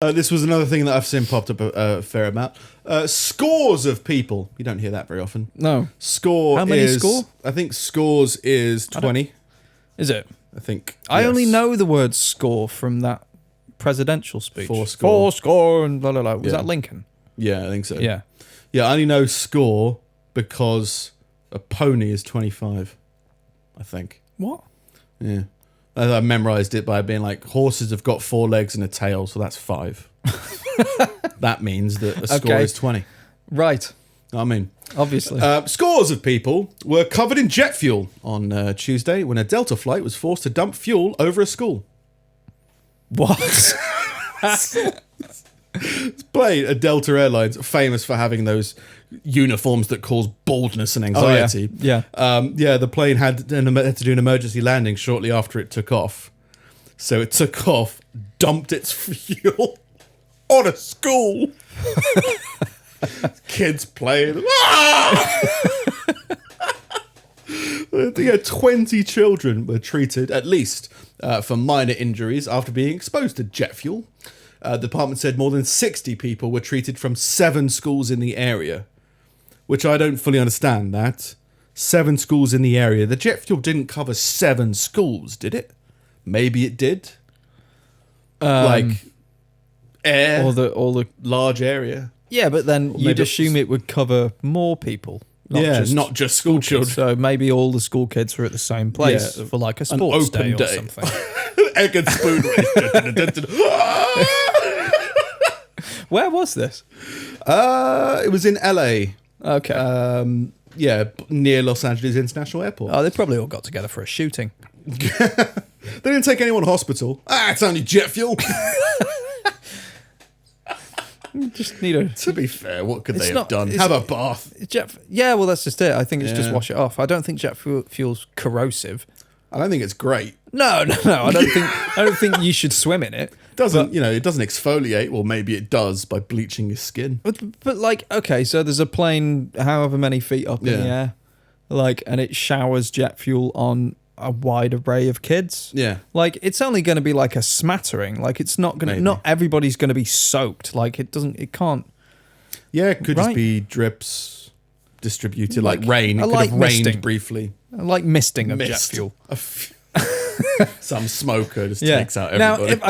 This was another thing that I've seen popped up a fair amount. Scores of people. You don't hear that very often. No. Score. How many is, score? I think scores is 20. Is it? I think. I yes. only know the word score from that presidential speech. Four score. Four score and blah, blah, blah. Was that Lincoln? Yeah, I think so. Yeah. Yeah, I only know score because a pony is 25. I think. What? Yeah. I memorized it by being like, horses have got 4 legs and a tail, so that's 5. That means that a score is 20. Right. I mean, obviously. Scores of people were covered in jet fuel on Tuesday when a Delta flight was forced to dump fuel over a school. What? It's plane, a Delta Airlines, famous for having those uniforms that cause baldness and anxiety. Yeah. The plane had to do an emergency landing shortly after it took off. So it took off, dumped its fuel on a school. Kids playing. I think 20 children were treated, at least, for minor injuries after being exposed to jet fuel. The department said more than 60 people were treated from 7 schools in the area, which I don't fully understand that. 7 schools in the area. The jet fuel didn't cover 7 schools, did it? Maybe it did. Like air, or the large area. Yeah, but then Or you'd maybe assume it would cover more people. Not just school children. So maybe all the school kids were at the same place for like a sports open day or day. something. Egg and spoon race. Where was this? It was in LA. Okay. Near Los Angeles International Airport. Oh, they probably all got together for a shooting. They didn't take anyone to hospital. It's only jet fuel. Just need a... To be fair, what could they not- have done? it's- Have a bath. Yeah, well, that's just it. I think it's just Yeah. wash it off. I don't think jet fuel's corrosive. I don't think it's great. No. I don't think you should swim in it. It doesn't exfoliate. Well, maybe it does by bleaching your skin. But like, okay, so there's a plane however many feet up in the air, like, and it showers jet fuel on a wide array of kids. Yeah. Like, it's only going to be like a smattering. Like, it's not going to, Maybe. not everybody's going to be soaked. Like, it can't. Yeah, it could just Right. be drips distributed like rain. It I could like have rained misting. briefly. Like misting of jet Mist. fuel. Some smoker just takes out Now, everybody.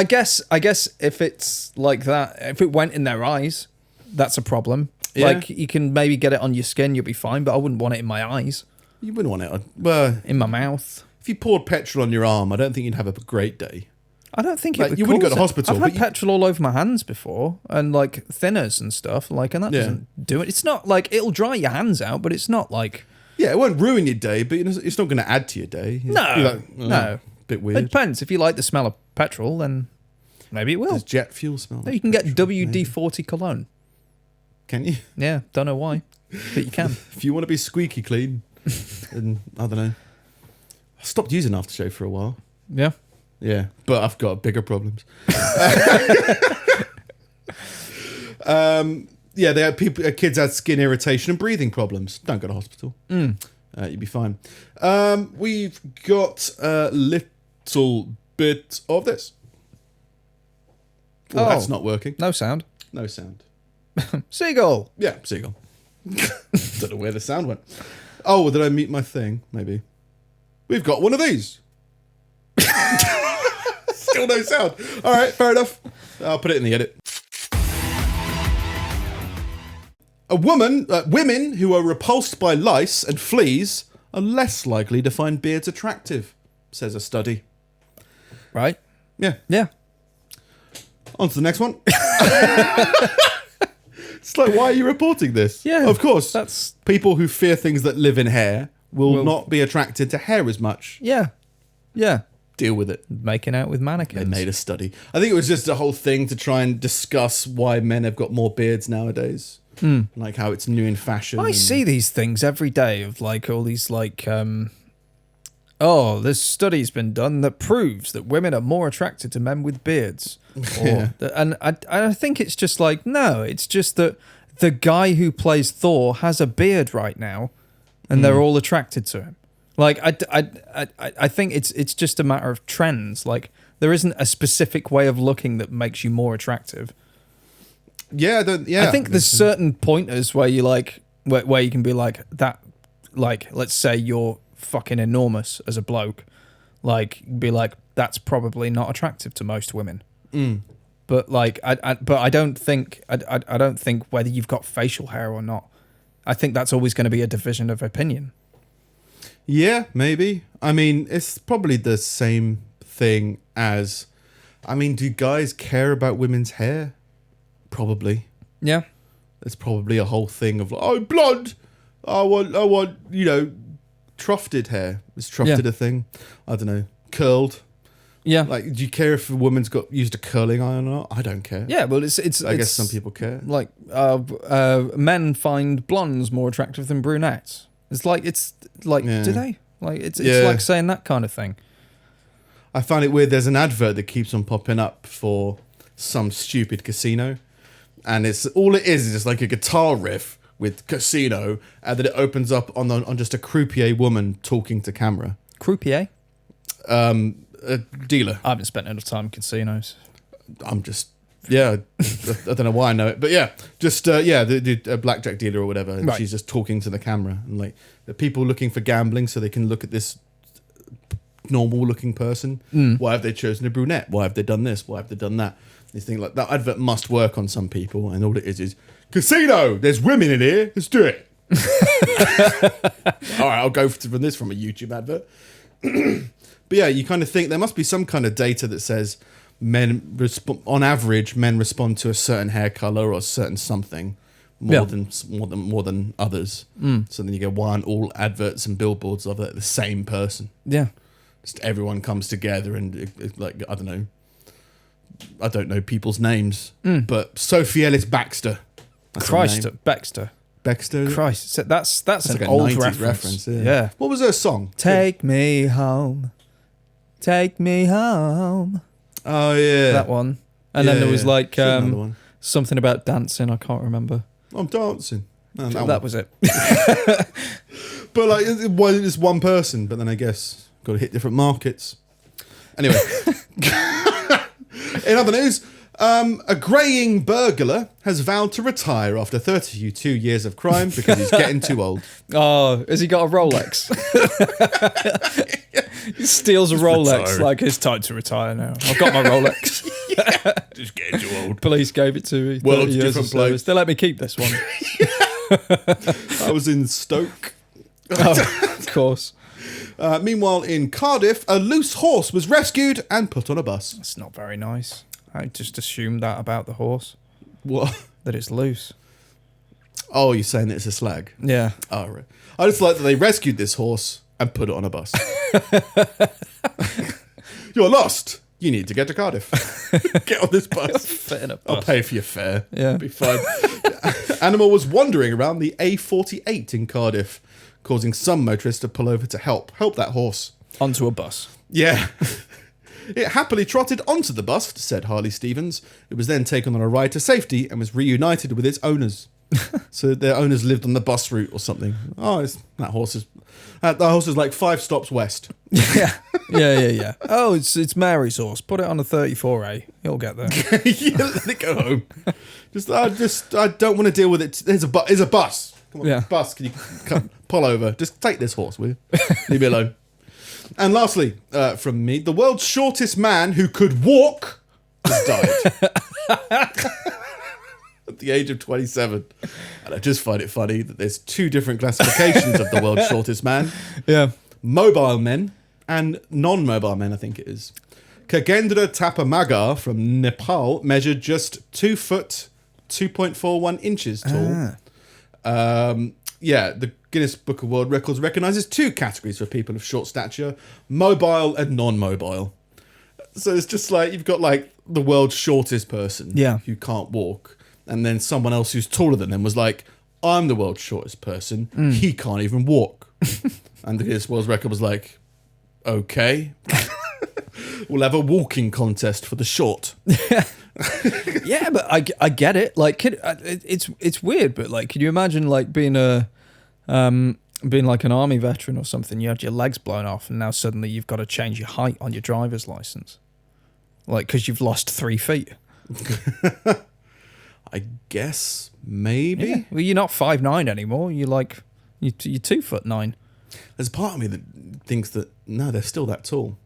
I guess if it's like that, if it went in their eyes, that's a problem. Yeah. Like, you can maybe get it on your skin, you'll be fine, but I wouldn't want it in my eyes, You wouldn't want it. Well, in my mouth. if you poured petrol on your arm, I don't think you'd have a great day. I don't think Like, it would you wouldn't go cause to it. hospital, I've but had you- petrol all over my hands before, and like thinners and stuff, like, and that doesn't do it. It's not like it'll dry your hands out, but it's not like Yeah, it won't ruin your day, but it's not going to add to your day. You'll No, be like, "Oh, no. bit it weird. depends. If you like the smell of petrol, then maybe it will. Does jet fuel smell? You like can get petrol? Maybe. WD-40 cologne. Can you? Yeah, don't know why, but you can. If you want to be squeaky clean, then I don't know. I stopped using aftershave for a while. Yeah. Yeah, but I've got bigger problems. They had kids had skin irritation and breathing problems. Don't go to hospital. You'd be fine. We've got a little bit of this. Oh, that's not working. No sound. No sound. Seagull. Yeah, seagull. Don't know where the sound went. Oh, did I mute my thing? Maybe. We've got one of these. Still no sound. All right, fair enough. I'll put it in the edit. Women who are repulsed by lice and fleas are less likely to find beards attractive, says a study. Right. Yeah. Yeah. On to the next one. It's like, why are you reporting this? Yeah, Of course. that's- people who fear things that live in hair will not be attracted to hair as much. Yeah. Yeah. Deal with it. Making out with They mannequins. made a study. I think it was just a whole thing to try and discuss why men have got more beards nowadays. Like how it's new in fashion. I see these things every day of like all these like, this study's been done that proves that women are more attracted to men with beards. And I think it's just like, no, it's just that the guy who plays Thor has a beard right now and they're all attracted to him. Like, I think it's just a matter of trends. Like, There isn't a specific way of looking that makes you more attractive. Yeah, I think there's certain pointers where you like where you can be like that. Like, let's say you're fucking enormous as a bloke. Like, be like, that's probably not attractive to most women. But like, I don't think whether you've got facial hair or not. I think that's always going to be a division of opinion. Yeah, maybe. I mean, it's probably the same thing as, I mean, do guys care about women's hair? Probably. Yeah. There's probably a whole thing of like, oh, blonde. I want, you know, tufted hair. Is tufted a thing? I don't know. Curled. Yeah. Like, do you care if a woman's got used a curling iron or not? I don't care. Yeah, well, it's. I guess some people care. Like, men find blondes more attractive than brunettes. It's like, do they? Like, it's like saying that kind of thing. I find it weird. There's an advert that keeps on popping up for some stupid casino, and it's all it is just like a guitar riff with casino, and then it opens up on just a croupier woman talking to camera. Croupier? A dealer. I haven't spent enough time in casinos. I'm just, I don't know why I know it, but yeah, just a blackjack dealer or whatever, and she's just talking to the camera, and like the people looking for gambling, so they can look at this normal looking person. Why have they chosen a brunette? Why have they done this? Why have they done that? You think like that advert must work on some people, and all it is casino. There's women in here. Let's do it. All right, I'll go from this from a YouTube advert. But yeah, you kind of think there must be some kind of data that says on average, men respond to a certain hair color or a certain something more than others. So then you go, why aren't all adverts and billboards of it the same person? Yeah, just everyone comes together and like I don't know people's names, but Sophie Ellis Bextor. Bextor. Bextor. Christ, that's like an a old 90s reference. Yeah. What was her song? Take me home. Take me home. Oh yeah, that one. And then there was like one. something about dancing. I can't remember. I'm dancing. No, that was it. But like, it's one person. But then I guess got to hit different markets. Anyway, in other news, a greying burglar has vowed to retire after 32 years of crime because he's getting too old. Oh, has he got a Rolex? He steals a Rolex, retire. like it's time to retire now. I've got my Rolex. Just getting too old. Police gave it to me. World's different place. They let me keep this one. I was in Stoke. Oh, of course. Meanwhile, in Cardiff, a loose horse was rescued and put on a bus. That's not very nice. I just assumed that about the horse. What? That it's loose. Oh, you're saying that it's a slag? Yeah. Oh, right. I just like that they rescued this horse and put it on a bus. You're lost. You need to get to Cardiff. Get on this bus. Fit in a bus. I'll pay for your fare. Yeah. It'll be fine. Animal was wandering around the A48 in Cardiff, causing some motorists to pull over to help that horse. Onto a bus. Yeah. It happily trotted onto the bus, said Harley Stevens. It was then taken on a ride to safety and was reunited with its owners. So their owners lived on the bus route or something. Oh, that horse is like 5 stops west. Yeah. Oh, it's Mary's horse. Put it on a 34A. He'll get there. Yeah, let it go home. I don't want to deal with it. There's a bus. Come on, bus. Can you pull over? Just take this horse, will you? Leave me alone. And lastly, from me, the world's shortest man who could walk has died. At the age of 27. And I just find it funny that there's 2 different classifications of the world's shortest man. Yeah. Mobile men and non-mobile men, I think it is. Kagendra Tapamagar from Nepal measured just 2 foot, 2.41 inches tall. The Guinness Book of World Records recognises 2 categories for people of short stature, mobile and non-mobile. So it's just like, you've got like the world's shortest person who can't walk. And then someone else who's taller than them was like, I'm the world's shortest person. He can't even walk. And the Guinness World Record was like, okay. We'll have a walking contest for the short. Yeah, but I get it. Like, it's weird, but like, can you imagine like being like an army veteran or something? You had your legs blown off, and now suddenly you've got to change your height on your driver's license. Like, because you've lost 3 feet. I guess maybe. Yeah. Well, you're not 5'9" anymore. You're like, you're 2'9". There's part of me that thinks that, no, they're still that tall.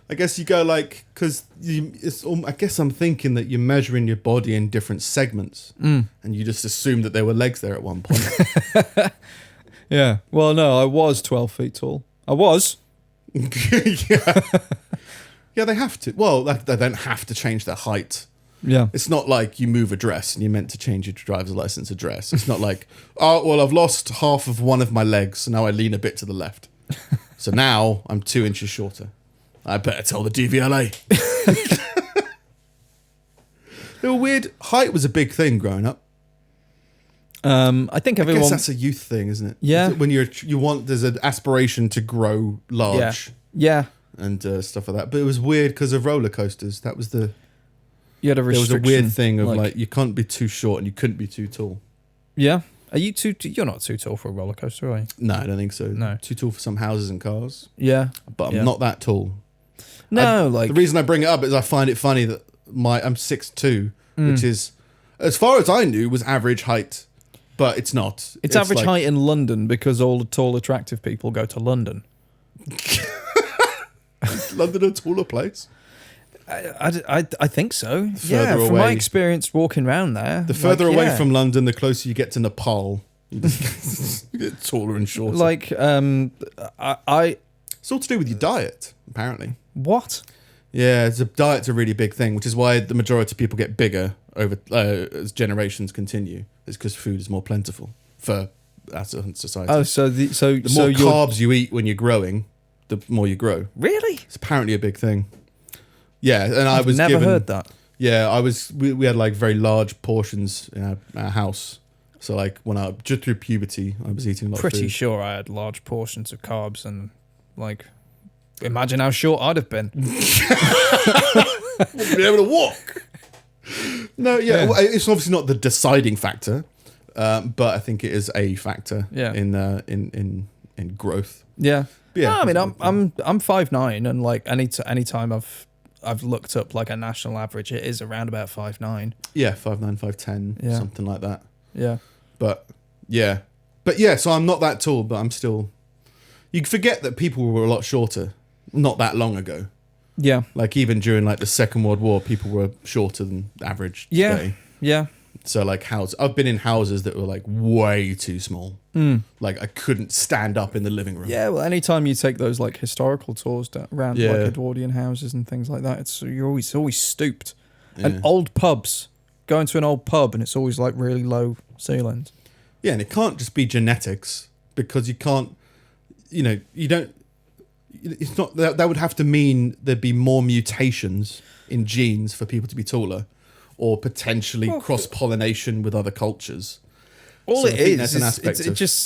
I guess you go like, because I guess I'm thinking that you're measuring your body in different segments, and you just assume that there were legs there at one point. Yeah. Well, no, I was 12 feet tall. I was. Yeah. Yeah, they have to. Well, they don't have to change their height. Yeah. It's not like you move address and you're meant to change your driver's license address. It's not like, oh, well, I've lost half of one of my legs, so now I lean a bit to the left. So now I'm 2 inches shorter. I better tell the DVLA. They were weird. Height was a big thing growing up. I think everyone. I guess that's a youth thing, isn't it? Yeah. When there's an aspiration to grow large. Yeah. And stuff like that. But it was weird because of roller coasters. That was You had a there was restriction. a weird thing of like you can't be too short and you couldn't be too tall. Yeah. Are you you're not too tall for a roller coaster, are you? No, I don't think so. No. Too tall for some houses and cars. Yeah. But I'm not that tall. No, the reason I bring it up is I find it funny that I'm 6'2", which is, as far as I knew, was average height. But it's not. It's average height in London because all the tall, attractive people go to London. Is London a taller place? I think so. Further From my away. experience walking around there. The further away from London, the closer you get to Nepal. You just get taller and shorter. Like, It's all to do with your diet, apparently. what? Yeah, diet's a really big thing, which is why the majority of people get bigger over as generations continue. It's because food is more plentiful for us in society. Oh, so the more carbs you eat when you're growing, the more you grow. Really? It's apparently a big thing. Yeah, and I was never heard that. Yeah, we had like very large portions in our house. So like just through puberty, I was eating a lot of food. Pretty sure I had large portions of carbs and like, imagine how short I'd have been. Be able to walk. No, yeah. Well, it's obviously not the deciding factor, but I think it is a factor. Yeah. In growth. Yeah. But yeah. No, I mean, I'm 5'9", and like any time I've looked up like a national average, it is around about 5'9". Yeah, 5'9", 5'10", Yeah. something like that. Yeah. But yeah, so I'm not that tall, but I'm still. You forget that people were a lot shorter not that long ago. Yeah. Like even during like the Second World War, people were shorter than average today. Yeah. So like I've been in houses that were like way too small. Like I couldn't stand up in the living room. Yeah, well, anytime you take those like historical tours around like Edwardian houses and things like that, you're always stooped. Yeah. And old pubs, going to an old pub and it's always like really low ceilings. Yeah, and it can't just be genetics because you can't, you don't. It's not that would have to mean there'd be more mutations in genes for people to be taller, or potentially cross-pollination with other cultures. All So it I think is, that's an aspect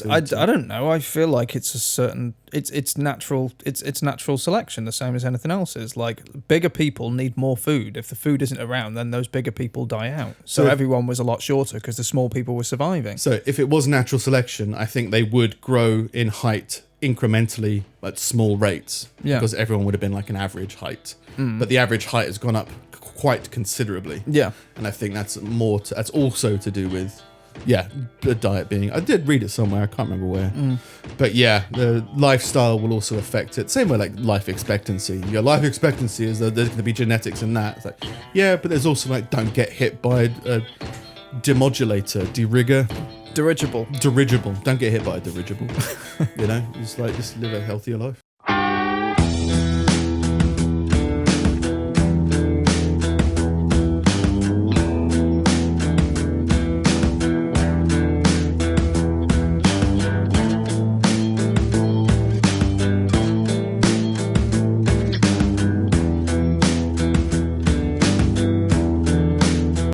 of I don't know. I feel like it's a certain, it's natural, it's natural selection, the same as anything else is. Like bigger people need more food. If the food isn't around, then those bigger people die out. So everyone was a lot shorter because the small people were surviving. So if it was natural selection, I think they would grow in height incrementally at small rates, because everyone would have been like an average height. But the average height has gone up quite considerably. Yeah, and I think that's that's also to do with the diet being. I did read it somewhere. I can't remember where. But yeah, the lifestyle will also affect it. Same way like life expectancy. Your life expectancy is that there's going to be genetics in that. It's like, yeah, but there's also like don't get hit by a demodulator, dirigible. Dirigible. Don't get hit by a dirigible. Just live a healthier life.